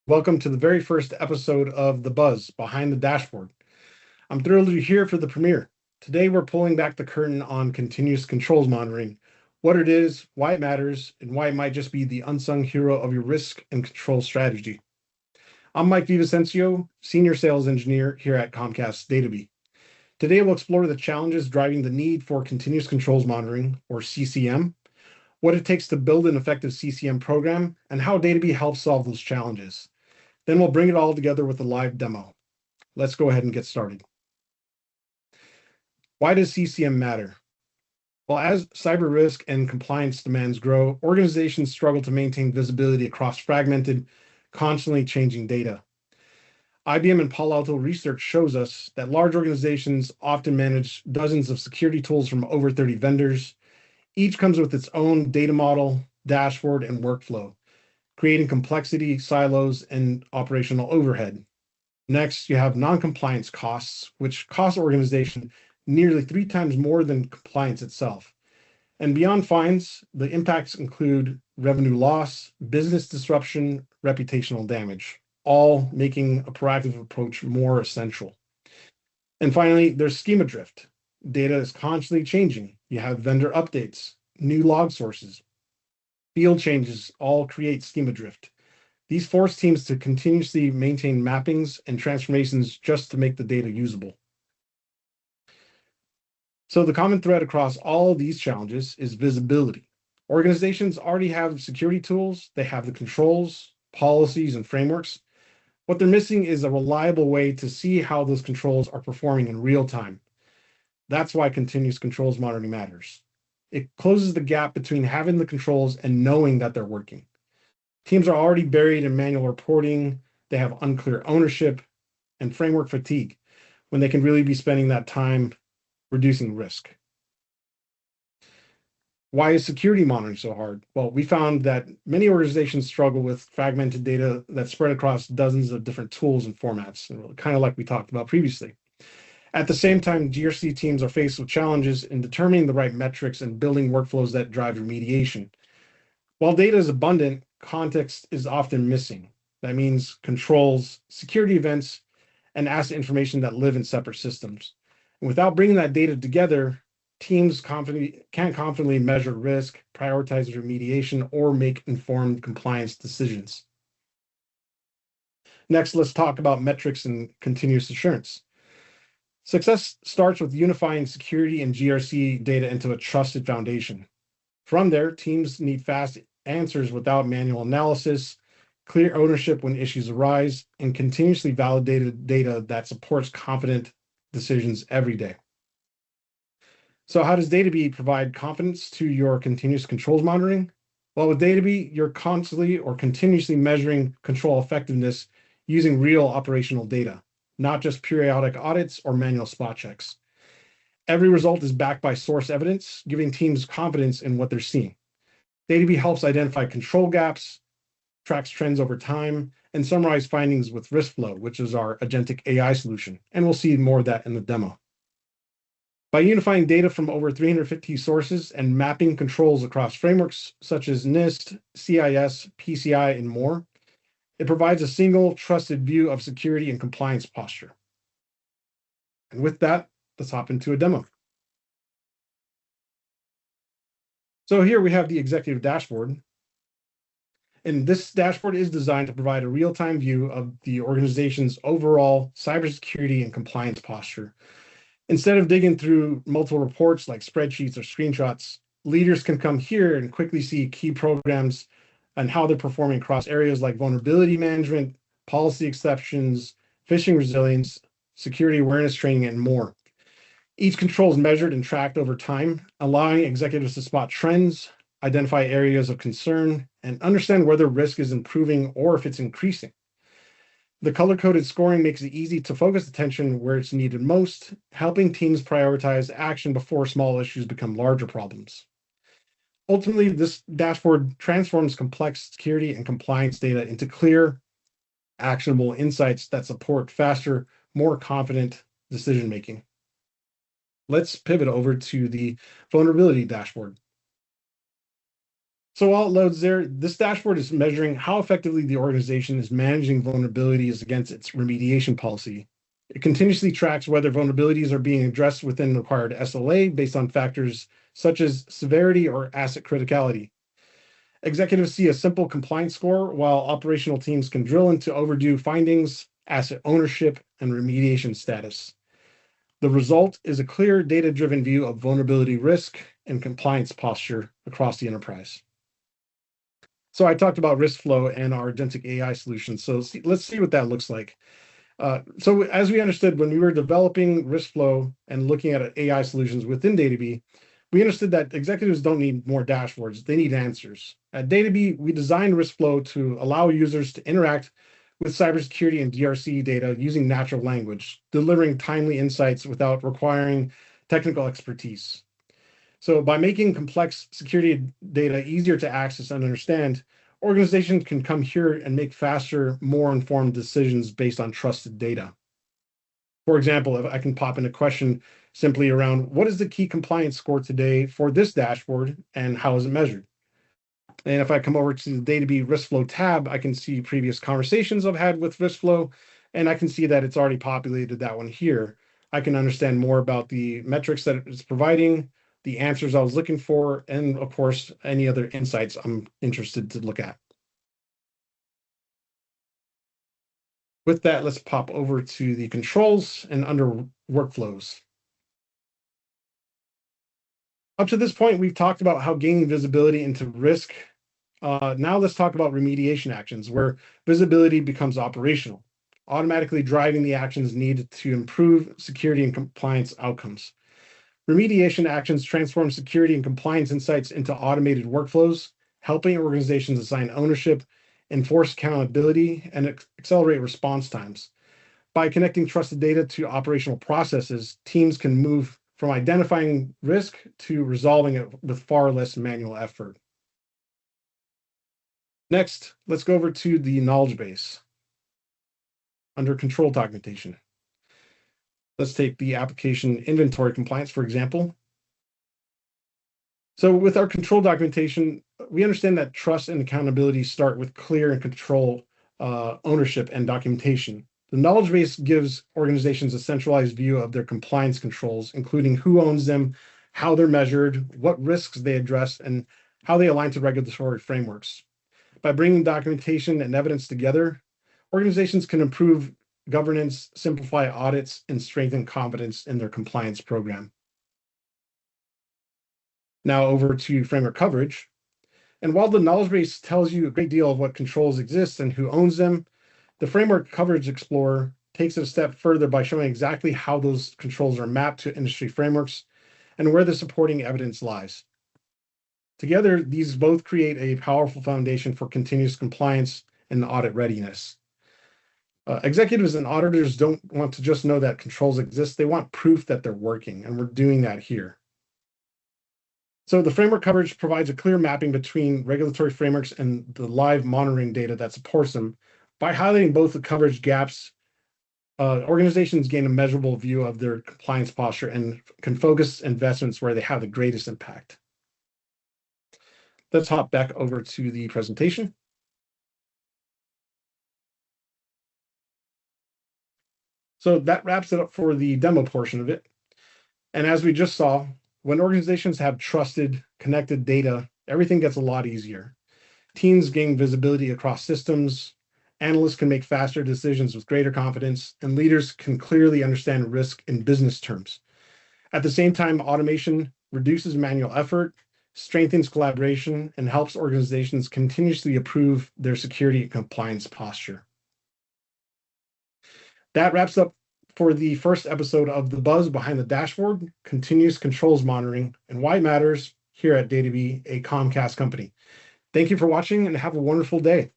Welcome to the very first episode of The Buzz Behind the Dashboard. I'm thrilled you're here for the premiere. Today, we're pulling back the curtain on continuous controls monitoring, what it is, why it matters, and why it might just be the unsung hero of your risk and control strategy. I'm Mike Villavicencio, Senior Sales Engineer here at Comcast DataBee. Today, we'll explore the challenges driving the need for continuous controls monitoring, or CCM, what it takes to build an effective CCM program, and how DataBee helps solve those challenges. Then we'll bring it all together with a live demo. Let's go ahead and get started. Why does CCM matter? Well, as cyber risk and compliance demands grow, organizations struggle to maintain visibility across fragmented, constantly changing data. IBM and Palo Alto research shows us that large organizations often manage dozens of security tools from over 30 vendors. Each comes with its own data model, dashboard, and workflow, creating complexity, silos, and operational overhead. Next, you have non-compliance costs, which cost organization nearly 3 times more than compliance itself. And beyond fines, the impacts include revenue loss, business disruption, reputational damage, all making a proactive approach more essential. And finally, there's schema drift. Data is constantly changing. You have vendor updates, new log sources, field changes all create schema drift. These force teams to continuously maintain mappings and transformations just to make the data usable. So the common thread across all of these challenges is visibility. Organizations already have security tools, they have the controls, policies, and frameworks. What they're missing is a reliable way to see how those controls are performing in real time. That's why continuous controls monitoring matters. It closes the gap between having the controls and knowing that they're working. Teams are already buried in manual reporting, they have unclear ownership and framework fatigue when they can really be spending that time reducing risk. Why is security monitoring so hard? Well, we found that many organizations struggle with fragmented data that's spread across dozens of different tools and formats, kind of like we talked about previously. At the same time, GRC teams are faced with challenges in determining the right metrics and building workflows that drive remediation. While data is abundant, context is often missing. That means controls, security events, and asset information that live in separate systems. And without bringing that data together, teams can't confidently measure risk, prioritize remediation, or make informed compliance decisions. Next, let's talk about metrics and continuous assurance. Success starts with unifying security and GRC data into a trusted foundation. From there, teams need fast answers without manual analysis, clear ownership when issues arise, and continuously validated data that supports confident decisions every day. So how does DataBee provide confidence to your continuous controls monitoring? Well, with DataBee, you're constantly or continuously measuring control effectiveness using real operational data, not just periodic audits or manual spot checks. Every result is backed by source evidence, giving teams confidence in what they're seeing. DataBee helps identify control gaps, tracks trends over time, and summarize findings with RiskFlow, which is our agentic AI solution. And we'll see more of that in the demo. By unifying data from over 350 sources and mapping controls across frameworks such as NIST, CIS, PCI, and more, it provides a single trusted view of security and compliance posture. And with that, let's hop into a demo. So here we have the executive dashboard. And this dashboard is designed to provide a real-time view of the organization's overall cybersecurity and compliance posture. Instead of digging through multiple reports like spreadsheets or screenshots, leaders can come here and quickly see key programs and how they're performing across areas like vulnerability management, policy exceptions, phishing resilience, security awareness training, and more. Each control is measured and tracked over time, allowing executives to spot trends, identify areas of concern, and understand whether risk is improving or if it's increasing. The color-coded scoring makes it easy to focus attention where it's needed most, helping teams prioritize action before small issues become larger problems. Ultimately, this dashboard transforms complex security and compliance data into clear, actionable insights that support faster, more confident decision-making. Let's pivot over to the vulnerability dashboard. So while it loads there, this dashboard is measuring how effectively the organization is managing vulnerabilities against its remediation policy. It continuously tracks whether vulnerabilities are being addressed within the required SLA based on factors such as severity or asset criticality. Executives see a simple compliance score, while operational teams can drill into overdue findings, asset ownership, and remediation status. The result is a clear data-driven view of vulnerability risk and compliance posture across the enterprise. So I talked about risk flow and our agentic AI solution. So let's see what that looks like. So as we understood, when we were developing risk flow and looking at AI solutions within DataBee, we understood that executives don't need more dashboards, they need answers. At DataBee, we designed risk flow to allow users to interact with cybersecurity and GRC data using natural language, delivering timely insights without requiring technical expertise. So by making complex security data easier to access and understand, organizations can come here and make faster, more informed decisions based on trusted data. For example, if I can pop in a question simply around what is the key compliance score today for this dashboard and how is it measured? And if I come over to the DataBee Risk Flow tab, I can see previous conversations I've had with Risk Flow, and I can see that it's already populated that one here. I can understand more about the metrics that it's providing, the answers I was looking for, and of course, any other insights I'm interested to look at. With that, let's pop over to the controls and under workflows. Up to this point, we've talked about how gaining visibility into risk. Now let's talk about remediation actions, where visibility becomes operational, automatically driving the actions needed to improve security and compliance outcomes. Remediation actions transform security and compliance insights into automated workflows, helping organizations assign ownership, enforce accountability, and accelerate response times. By connecting trusted data to operational processes, teams can move from identifying risk to resolving it with far less manual effort. Next, let's go over to the knowledge base under control documentation. Let's take the application inventory compliance, for example. So with our control documentation, we understand that trust and accountability start with clear and control ownership and documentation. The knowledge base gives organizations a centralized view of their compliance controls, including who owns them, how they're measured, what risks they address, and how they align to regulatory frameworks. By bringing documentation and evidence together, organizations can improve governance, simplify audits, and strengthen confidence in their compliance program. Now over to framework coverage. And while the knowledge base tells you a great deal of what controls exist and who owns them, the Framework Coverage Explorer takes it a step further by showing exactly how those controls are mapped to industry frameworks and where the supporting evidence lies. Together, these both create a powerful foundation for continuous compliance and audit readiness. Executives and auditors don't want to just know that controls exist, they want proof that they're working, and we're doing that here. So the framework coverage provides a clear mapping between regulatory frameworks and the live monitoring data that supports them. By highlighting both the coverage gaps, organizations gain a measurable view of their compliance posture and can focus investments where they have the greatest impact. Let's hop back over to the presentation. So that wraps it up for the demo portion of it. And as we just saw, when organizations have trusted, connected data, everything gets a lot easier. Teams gain visibility across systems, analysts can make faster decisions with greater confidence, and leaders can clearly understand risk in business terms. At the same time, automation reduces manual effort, strengthens collaboration, and helps organizations continuously improve their security and compliance posture. That wraps up for the first episode of The Buzz Behind the Dashboard, Continuous Controls Monitoring, and Why It Matters here at DataBee, a Comcast company. Thank you for watching and have a wonderful day.